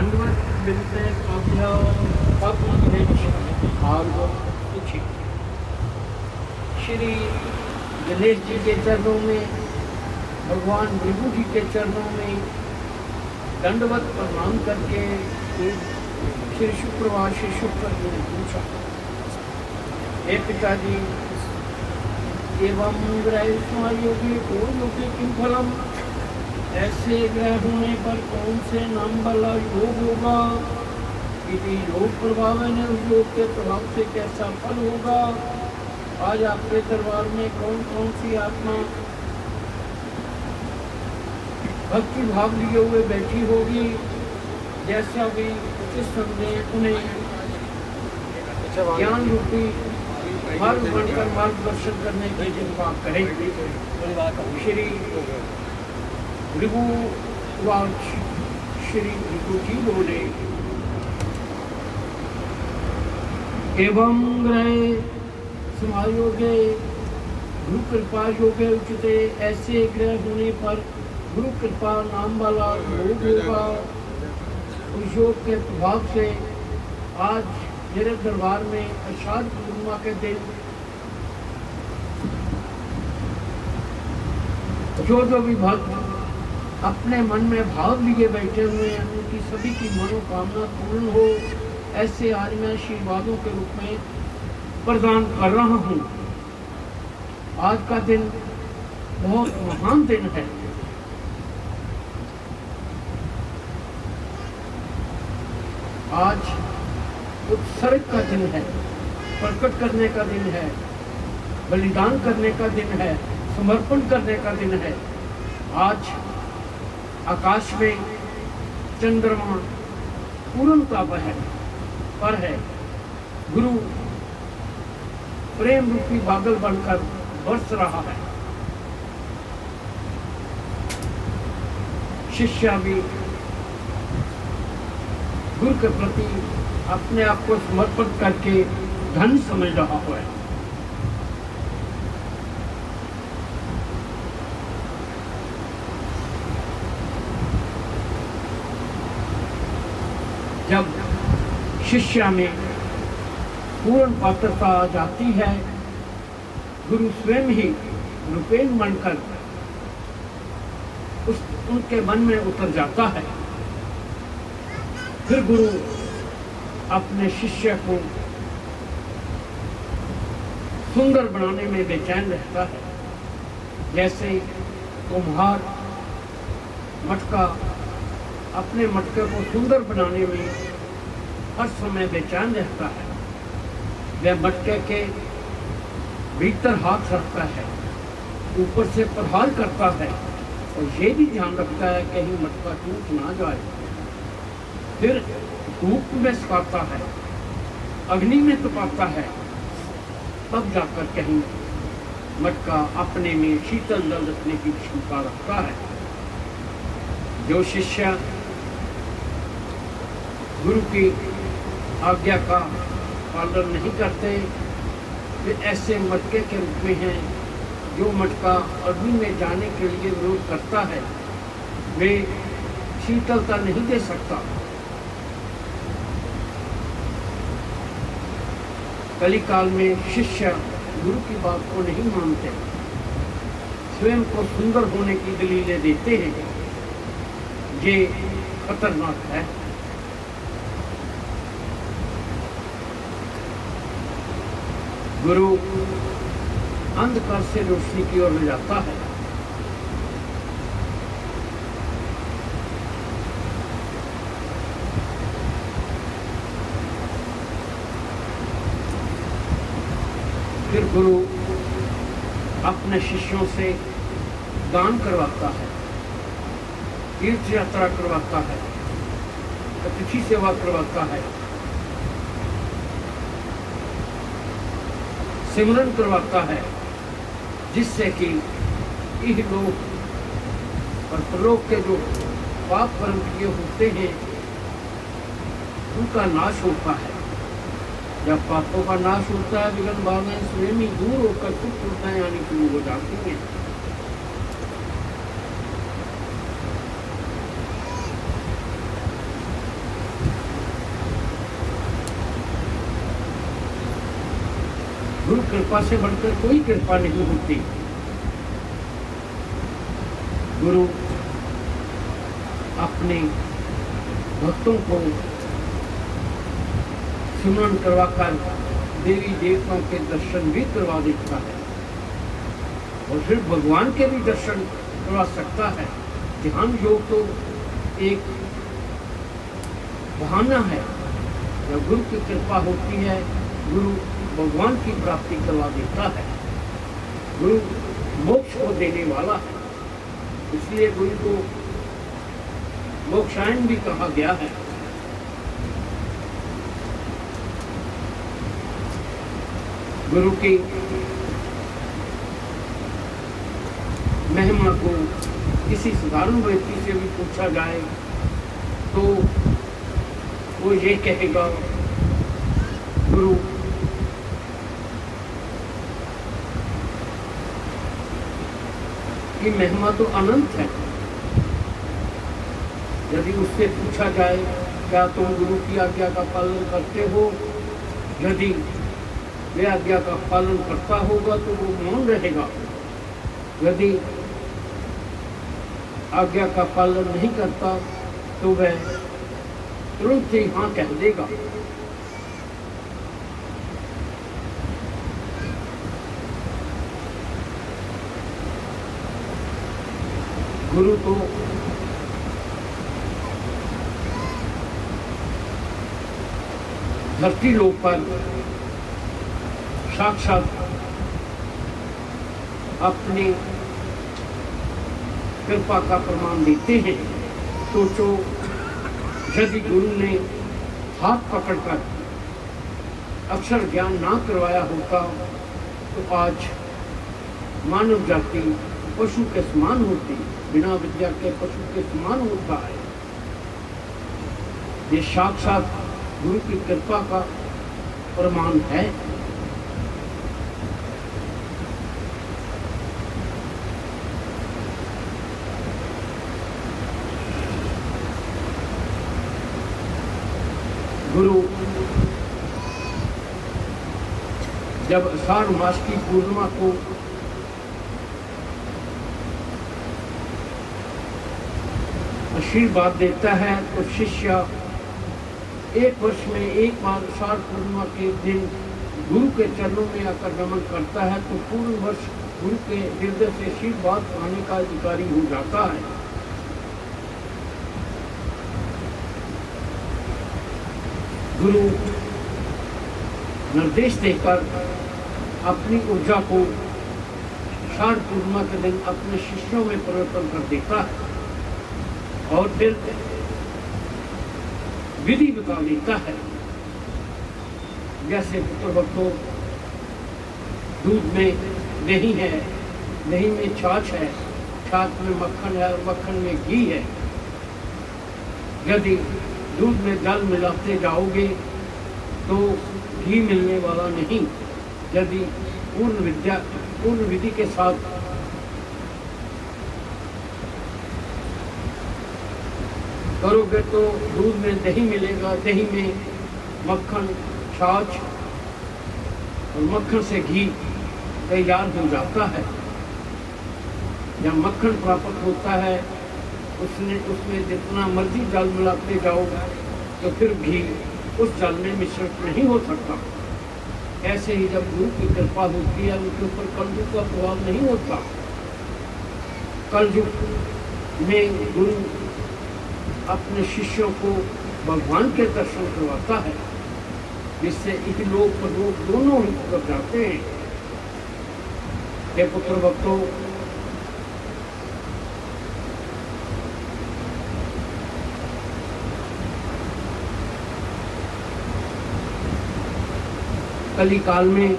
दंडवत बिनते पाभ्या भार्गव पूछे। श्री गणेश जी के चरणों में, भगवान भृगु जी के चरणों में दंडवत प्रणाम करके श्री शुक्रवार से शुक्र जी ने पूछा, हे पिताजी, एवं ग्रह योगी को योगी किम फलम, ऐसे ग्रह होने पर कौन से नाम वाला योग होगा, यदि योग प्रभाव है उस योग के प्रभाव से कैसा फल होगा। आज आपके दरबार में कौन कौन सी आत्मा भक्ति भाव लिए हुए बैठी होगी, जैसा भी उचित समझे उन्हें ज्ञान रूपी मार्ग बनकर मार्गदर्शन करने की कृपा करें। श्री भृगुवाच, श्री भृगु जी बोले, एवं ग्रह समायोगे गुरु कृपा योगे उचिते, ऐसे ग्रह होने पर गुरु कृपा नाम वाला योग होगा। उस योग के प्रभाव से आज मेरे दरबार में आषाढ़ पूर्णिमा के दिन जो भी भक्त अपने मन में भाव लिए बैठे हुए हैं, उनकी सभी की मनोकामना पूर्ण हो, ऐसे आज मैं आशीर्वादों के रूप में प्रदान कर रहा हूँ। आज का दिन बहुत महान दिन है। आज उत्सर्ग का दिन है, प्रकट करने का दिन है, बलिदान करने का दिन है, समर्पण करने का दिन है। आज आकाश में चंद्रमा पूर्णता पर है। गुरु प्रेम रूपी बादल बनकर बरस रहा है। शिष्य भी गुरु के प्रति अपने आप को समर्पित करके धन समझ रहा है। जब शिष्य में पूर्ण पात्रता आ जाती है, गुरु स्वयं ही रूपेण बनकर उनके मन में उतर जाता है। फिर गुरु अपने शिष्य को सुंदर बनाने में बेचैन रहता है। जैसे कुम्हार मटका अपने मटके को सुंदर बनाने में हर समय बेचैन रहता है, वह मटके के भीतर हाथ रखता है, ऊपर से प्रहार करता है और ये भी ध्यान रखता है कहीं मटका टूट ना जाए। फिर धूप में सुखाता है, अग्नि में तपाता है, तब जाकर कहीं मटका अपने में शीतल जल रखने की क्षमता रखता है। जो शिष्य गुरु की आज्ञा का पालन नहीं करते, वे ऐसे मटके के रूप में हैं। जो मटका अग्नि में जाने के लिए विरोध करता है, वे शीतलता नहीं दे सकता। कलिकाल में शिष्य गुरु की बात को नहीं मानते, स्वयं को सुंदर होने की दलीलें देते हैं। ये खतरनाक है। गुरु अंधकार से रोशनी की ओर ले जाता है। फिर गुरु अपने शिष्यों से दान करवाता है, तीर्थ यात्रा करवाता है, अतिथि सेवा करवाता है, सिमरन करवाता है, जिससे कि इहलोक और परलोक के जो पाप कर्म किए होते हैं उनका नाश होता है। जब पापों का नाश होता है, विघ्न बाधाएं स्वयं ही दूर होकर सुख सुविधाएं आनी शुरू हो जाती हैं। कृपा से बढ़कर कोई कृपा नहीं होती। गुरु अपने भक्तों को सिमरन करवाकर देवी देवताओं के दर्शन भी करवा देता है और फिर भगवान के भी दर्शन करवा सकता है। ध्यान योग तो एक बहाना है। जब गुरु की कृपा होती है, गुरु भगवान की प्राप्ति करवा देता है। गुरु मोक्ष को देने वाला है, इसलिए गुरु को मोक्षायन भी कहा गया है। गुरु की महिमा को किसी साधारण व्यक्ति से भी पूछा जाए तो वो ये कहेगा, गुरु की महिमा तो अनंत है। यदि उससे पूछा जाए क्या तुम गुरु की आज्ञा का पालन करते हो, यदि वे आज्ञा का पालन करता होगा तो वो मौन रहेगा, यदि आज्ञा का पालन नहीं करता तो वह तुरंत ही हाँ कह देगा। गुरु तो धरती लोक पर साक्षात अपनी कृपा का प्रमाण देते हैं। सोचो, यदि गुरु ने हाथ पकड़कर अक्षर ज्ञान ना करवाया होता तो आज मानव जाति पशु के समान होती, बिना विद्या के पशु के समान होता है। ये साक्षात गुरु की कृपा का प्रमाण है। गुरु जब आषाढ़ मास की पूर्णिमा को आशीर्वाद देता है तो शिष्य एक वर्ष में एक बार आषाढ़ पूर्णिमा के दिन गुरु के चरणों में आकर नमन करता है तो पूर्ण वर्ष गुरु के हृदय से आशीर्वाद पाने का अधिकारी हो जाता है। गुरु निर्देश देकर अपनी ऊर्जा को आषाढ़ पूर्णिमा के दिन अपने शिष्यों में परिवर्तन कर देता है और फिर विधि बता देता है। जैसे पुत्र भक्तों, दूध में दही है, दही में छाछ है, छाछ में मक्खन है और मक्खन में घी है। यदि दूध में जल मिलाते जाओगे तो घी मिलने वाला नहीं। यदि पूर्ण विधि के साथ करोगे तो दूध में दही मिलेगा, दही में मक्खन, छाछ और मक्खन से घी तैयार हो जाता है। जब मक्खन प्राप्त होता है उसमें जितना मर्जी जल मिलाते जाओ तो फिर घी उस जल में मिश्रित नहीं हो सकता। ऐसे ही जब गुरु की कृपा होती है उनके ऊपर कलयुग का प्रभाव नहीं होता। कलयुग में गुरु अपने शिष्यों को भगवान के दर्शन करवाता है, जिससे इहलोक परलोक दोनों ही कर जाते हैं। हे पुत्र भक्तों, कली काल में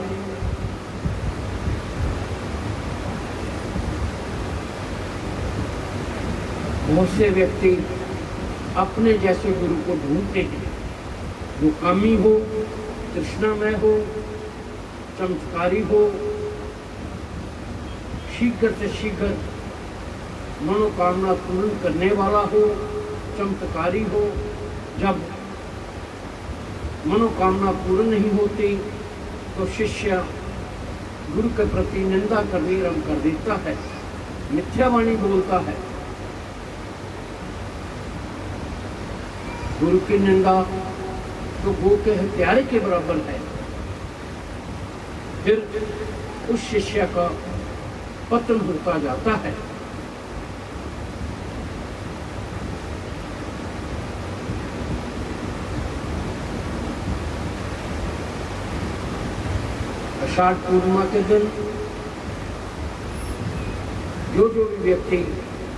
बहुत से व्यक्ति अपने जैसे गुरु को ढूंढते हैं, जो कामी हो, तृष्णामय हो, चमत्कारी हो, शीघ्र से शीघ्र मनोकामना पूर्ण करने वाला हो, चमत्कारी हो। जब मनोकामना पूर्ण नहीं होती तो शिष्य गुरु के प्रति निंदा करनी आरंभ कर देता है, मिथ्यावाणी बोलता है। गुरु की निंदा तो गो के हत्यारे के बराबर है। फिर उस शिष्य का पतन होता जाता है। आषाढ़ पूर्णिमा के दिन जो भी व्यक्ति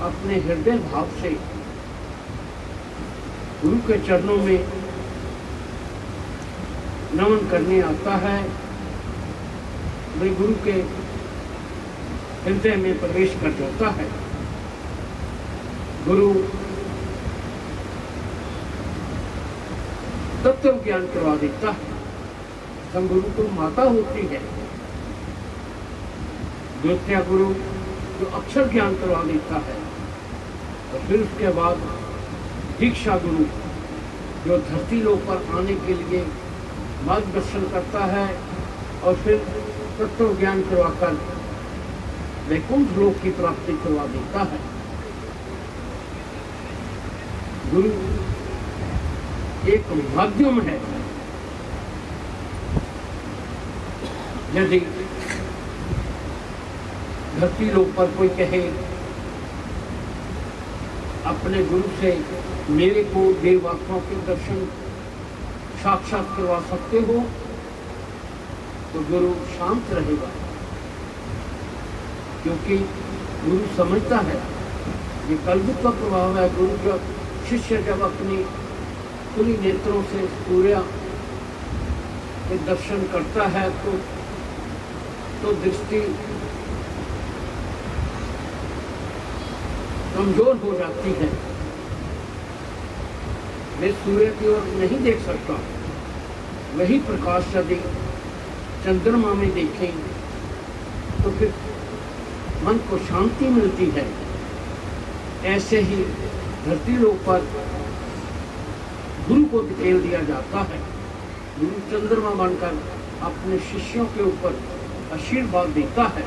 अपने हृदय भाव से गुरु के चरणों में नमन करने आता है, वह गुरु के हृदय में प्रवेश कर जाता है। गुरु तत्व ज्ञान करवा देता है। गुरु तो माता होती है, द्वितीय गुरु जो अक्षर ज्ञान करवा देता है, और फिर उसके बाद दीक्षा गुरु जो धरती लोक पर आने के लिए मार्गदर्शन करता है और फिर तत्व ज्ञान करवाकर वैकुंठ लोक की प्राप्ति करवा देता है। गुरु एक माध्यम है। यदि धरती लोक पर कोई कहे अपने गुरु से मेरे को देवात्माओं के दर्शन साक्षात करवा सकते हो, तो गुरु शांत रहेगा, क्योंकि गुरु समझता है ये कलयुग का प्रभाव है। गुरु जब शिष्य जब अपनी खुली नेत्रों से सूर्य के दर्शन करता है तो दृष्टि कमजोर हो जाती है। मैं सूर्य की ओर नहीं देख सकता, वही प्रकाश यदि चंद्रमा में देखें तो फिर मन को शांति मिलती है। ऐसे ही धरती लोक पर गुरु को धकेल दिया जाता है। गुरु चंद्रमा बनकर अपने शिष्यों के ऊपर आशीर्वाद देता है।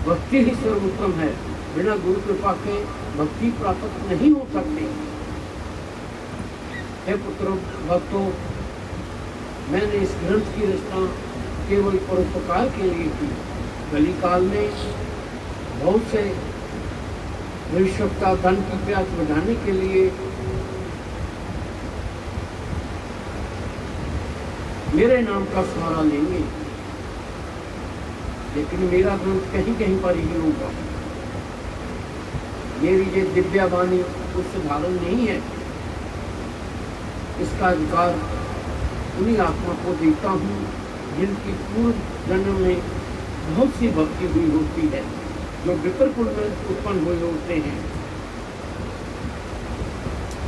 भक्ति ही सर्वोत्तम है। बिना गुरु कृपा के भक्ति प्राप्त नहीं हो सकती। हे पुत्रों भक्तों, मैंने इस ग्रंथ की रचना केवल परोपकार के लिए की। कली काल में बहुत से भविष्यता धन की प्यास बढ़ाने के लिए मेरे नाम का सहारा लेंगे, लेकिन मेरा ग्रंथ कहीं कहीं पर ही होगा। मेरी ये दिव्या वाणी कुछ साधारण नहीं है। इसका अधिकार उन्हीं आत्मा को देता हूँ जिनकी पूर्व जन्म में बहुत सी भक्ति हुई होती है, जो विपर कुल में उत्पन्न हुए होते हैं।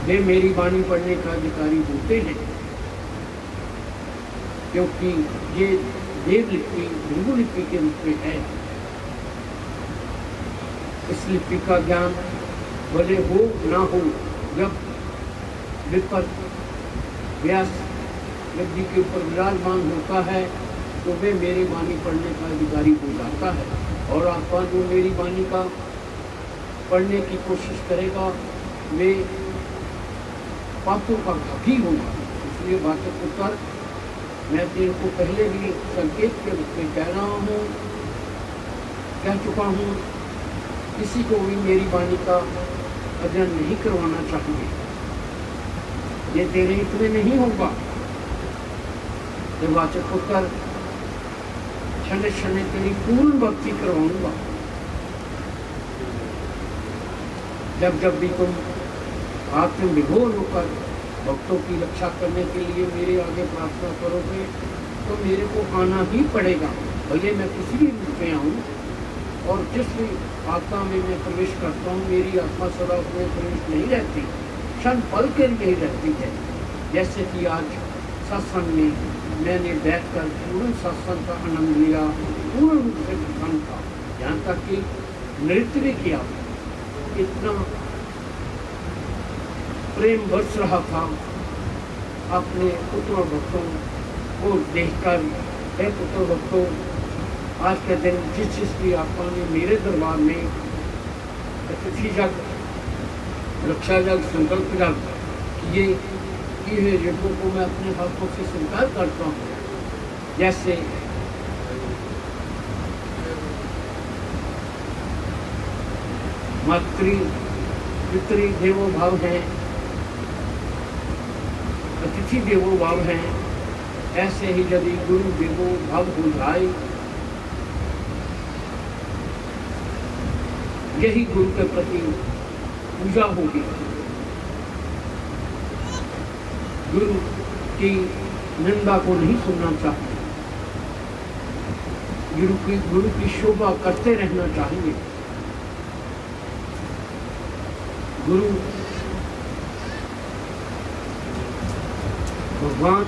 वे मेरी वाणी पढ़ने का अधिकारी होते हैं, क्योंकि ये देवलिपि भृगु लिपि के रूप में है। इस लिपि का ज्ञान भले हो ना हो, जब विपर व्यास गद्दी के ऊपर विराजमान होता है तो वे मेरी वाणी पढ़ने का अधिकारी हो जाता है। और आत्मा जो मेरी वाणी का पढ़ने की कोशिश करेगा वे पापों का भागी होगा। इसलिए वाचक पुत्र, मैं तेरे को पहले भी संकेत के रूप में कह रहा हूँ, कह चुका हूँ, किसी को भी मेरी वाणी का अध्ययन नहीं करवाना चाहिए। ये तेरे हित में नहीं होगा। वाचक पुत्र, क्षण क्षण तेरी पूर्ण भक्ति करवाऊंगा। जब जब भी तुम आत्म विभोर होकर भक्तों की रक्षा करने के लिए मेरे आगे प्रार्थना करोगे तो मेरे को आना ही पड़ेगा, भले मैं किसी भी रूप में आऊँ। और जिस भी आत्मा में मैं प्रवेश करता हूँ, मेरी आत्मा सदा उसमें प्रवेश नहीं रहती, क्षण पल के लिए रहती है। जैसे कि आज सत्संग में मैंने बैठकर पूर्ण सत्संग का आनंद लिया, पूर्ण रूप से प्रसन्न था, यहाँ तक कि नृत्य भी किया। इतना प्रेम बरस रहा था अपने पुत्र भक्तों को देखकर, हे पुत्र भक्तों, आज के दिन जिस जिसकी आत्मा ने मेरे दरबार में अतिथि जग, रक्षा जग, संकल्प जग किए हुए यज्ञों को मैं अपने हाथों से स्वीकार करता हूँ। जैसे मातृ पितृ देवो भाव है, अतिथि देवो भाव है, ऐसे ही यदि गुरु देवो भाव हो जाए, यही गुरु के प्रति पूजा होगी। गुरु की निंदा को नहीं सुनना चाहिए, गुरु की शोभा करते रहना चाहिए। गुरु भगवान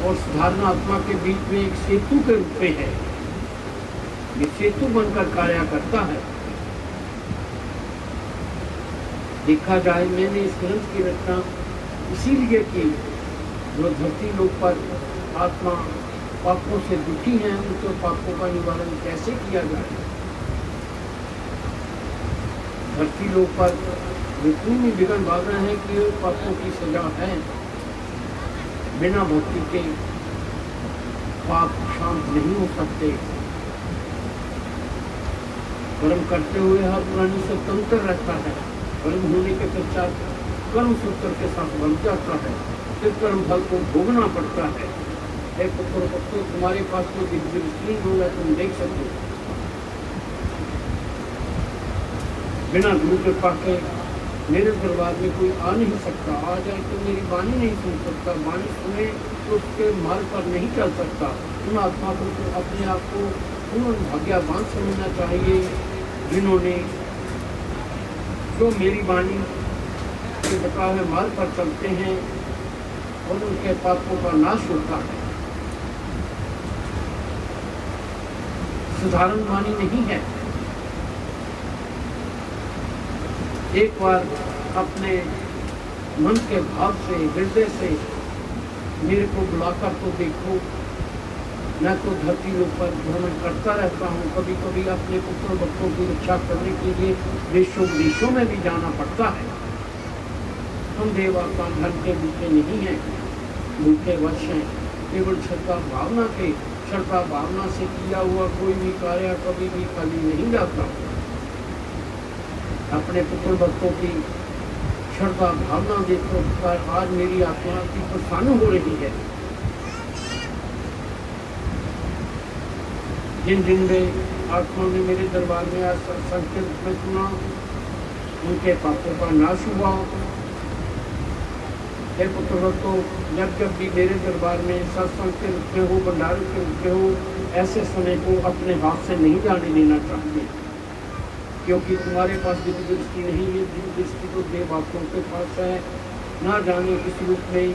और साधारण आत्मा के बीच में एक सेतु के रूप में है। ये सेतु बनकर कार्य करता है। देखा जाए, मैंने इस ग्रंथ की रचना इसीलिए की, जो धरती लोक पर आत्मा पापों से दुखी हैं, उनके पापों का निवारण कैसे किया जाए। धरती लोक पर इतनी विघ्न बाधा है कि पापों की सजा है। बिना भक्ति के पाप शांत नहीं हो सकते। कर्म करते हुए हर प्राणी से तंत्र रहता है। कर्म होने के पश्चात कर्म सूत्र के साथ बन जाता है, फिर कर्म फल को भोगना पड़ता है। एक पुत्र भक्तों, तुम्हारे पास कोई दिव्य दृष्टि होगा, तुम देख सकते हो। बिना गुरु कृपा के मेरे दरबार में कोई आ नहीं सकता। आ जाए तो मेरी वाणी नहीं सुन सकता, वाणी सुने तो उसके मार्ग पर नहीं चल सकता। उन आत्मा को तो अपने आप को पूर्ण भाग्यवान समझना चाहिए, जिन्होंने जो मेरी वाणी के बताए मार्ग पर चलते हैं और उनके पापों का नाश होता है। साधारण वाणी नहीं है। एक बार अपने मन के भाव से, हृदय से मेरे को बुलाकर तो देखो। मैं तो धरती ऊपर भ्रमण करता रहता हूँ। कभी कभी अपने पुत्र भक्तों की रक्षा करने के लिए देशों विदेशों में भी जाना पड़ता है। हम देवात्मा धर्म के भूखे नहीं हैं, भूखे वश हैं। केवल श्रद्धा भावना के, श्रद्धा भावना से किया हुआ कोई भी कार्य कभी भी खाली नहीं जाता। अपने पुत्र भक्तों की श्रद्धा भावना देखो, आज मेरी आत्मा की प्रसन्न हो रही है। जिन जिन में आत्मा ने मेरे दरबार में आज सत्संग के रूप में सुना, उनके पापों का नाश हुआ। हे पुत्र भक्तों, जब भी मेरे दरबार में सत्संग के रूप में हो, भंडारे के रूप में हो, ऐसे समय को अपने हाथ से नहीं जाने देना चाहिए, क्योंकि तुम्हारे पास दिव्य दृष्टि नहीं है। दिव्य दृष्टि तो देवताओं के पास है। ना जाने किस रूप में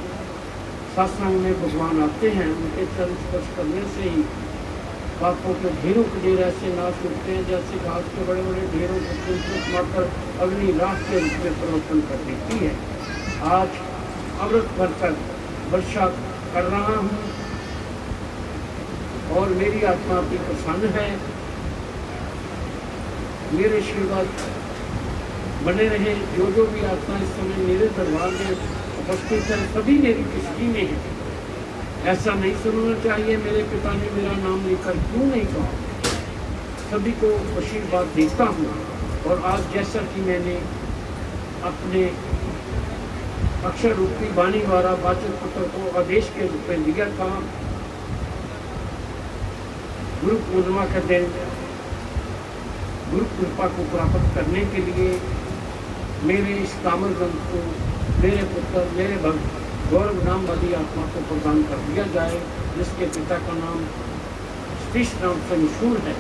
सत्संग में भगवान आते हैं, उनके चरण स्पर्श करने से ही पापों के ढेरों के ढेर ऐसे नाश होते हैं, जैसे घास के बड़े बड़े ढेरों को मारकर अग्नि राख के रूप में परिवर्तन कर देती है। आज अमृत भरकर वर्षा कर रहा हूँ और मेरी आत्मा भी प्रसन्न है। मेरे आशीर्वाद बने रहे। जो भी आत्मा इस समय मेरे दरबार में उपस्थित है, सभी मेरी दृष्टि में है। ऐसा नहीं समझना चाहिए मेरे पिता ने मेरा नाम लेकर क्यों नहीं कहा। सभी को आशीर्वाद देता हूँ। और आज जैसा कि मैंने अपने अक्षर रूपी वाणी द्वारा वाचक पुत्र को आदेश के रूप में दिया था, गुरु पूर्णिमा के दिन गुरु कृपा को प्राप्त करने के लिए मेरे इस कामर ग्रंथ को मेरे पुत्र, मेरे भक्त गौरव नाम वाली आत्मा को प्रदान कर दिया जाए, जिसके पिता का नाम सतीश नाम से मशहूर है।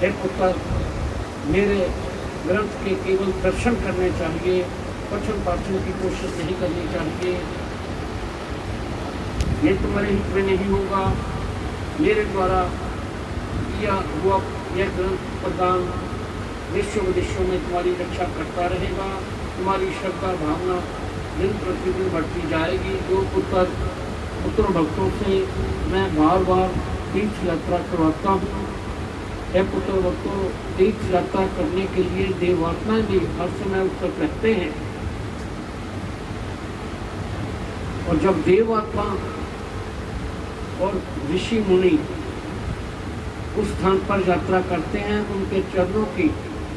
हे पुत्र, मेरे ग्रंथ के केवल दर्शन करने चाहिए, पठन पाठन की कोशिश नहीं करनी चाहिए। ये तुम्हारे हित में नहीं होगा। मेरे द्वारा किया हुआ यह ग्रंथ प्रदान देशों विदेशों में तुम्हारी रक्षा करता रहेगा। तुम्हारी श्रद्धा भावना दिन प्रतिदिन बढ़ती जाएगी। जो पुत्र पुत्र भक्तों से मैं बार बार तीर्थ यात्रा करवाता हूँ। हे पुत्र भक्तों, तीर्थ यात्रा करने के लिए देवात्मा भी हर समय उत्सुक रहते हैं। और जब देवात्मा और ऋषि मुनि उस स्थान पर यात्रा करते हैं, उनके चरणों की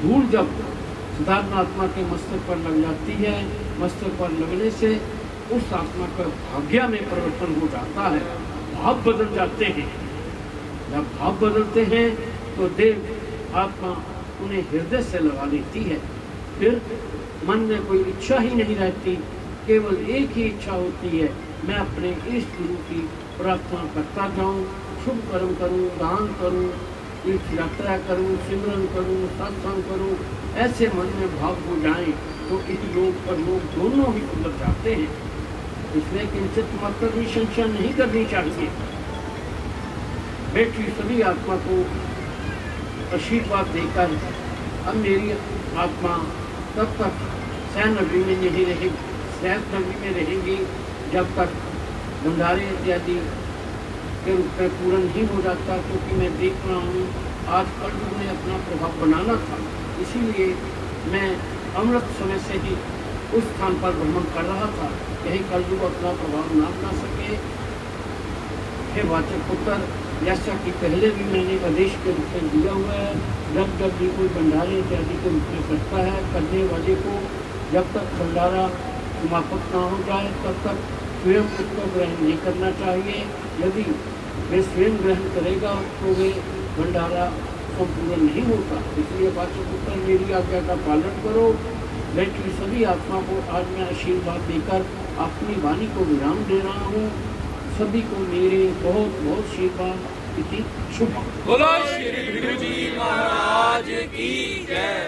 धूल जब साधारण आत्मा के मस्तक पर लग जाती है, मस्तक पर लगने से उस आत्मा का भाग्य में परिवर्तन हो जाता है, भाव बदल जाते हैं। जब भाव बदलते हैं तो देव आत्मा उन्हें हृदय से लगा लेती है। फिर मन में कोई इच्छा ही नहीं रहती, केवल एक ही इच्छा होती है, मैं अपने इष्ट गुरु की प्रार्थना करता जाऊं, शुभ कर्म करूं, दान करूं, तीर्थ यात्रा करूं, सिमरन करूं, सत्संग करूं। ऐसे मन में भाव हो जाएं तो इस लोक और लोक दोनों ही उतर जाते हैं। इसमें किंचित मात्र भी संशय नहीं करनी चाहिए। बेटी सभी आत्मा को आशीर्वाद देकर अब मेरी आत्मा तब तक सैन नगरी में नहीं रहेगी, सैन नगरी में रहेगी जब तक भंडारे इत्यादि के रूप में पूरा नहीं हो जाता, क्योंकि मैं देख रहा हूँ आज कलयुग ने अपना प्रभाव बनाना था। इसीलिए मैं अमृत समय से ही उस स्थान पर भ्रमण कर रहा था, कहीं कलयुग अपना प्रभाव ना बना सके। हे वाचक पुत्र, जैसा कि पहले भी मैंने आदेश के रूप में दिया हुआ है, जब जब भी कोई भंडारे इत्यादि के रूप में करता है, करने वाले को जब तक भंडारा समाप्त ना हो जाए तब तक स्वयं उसको ग्रहण नहीं करना चाहिए। यदि वे स्वयं ग्रहण करेगा तो वे भंडारा संपूर्ण नहीं होता। इसलिए वाचक पुत्र, मेरी आज्ञा का पालन करो। मैं सभी आत्मा को आज मैं आशीर्वाद देकर अपनी वाणी को विराम दे रहा हूँ। सभी को मेरे बहुत बहुत आशीर्वाद। शुभ। बोलो श्री गुरु जी महाराज की जय।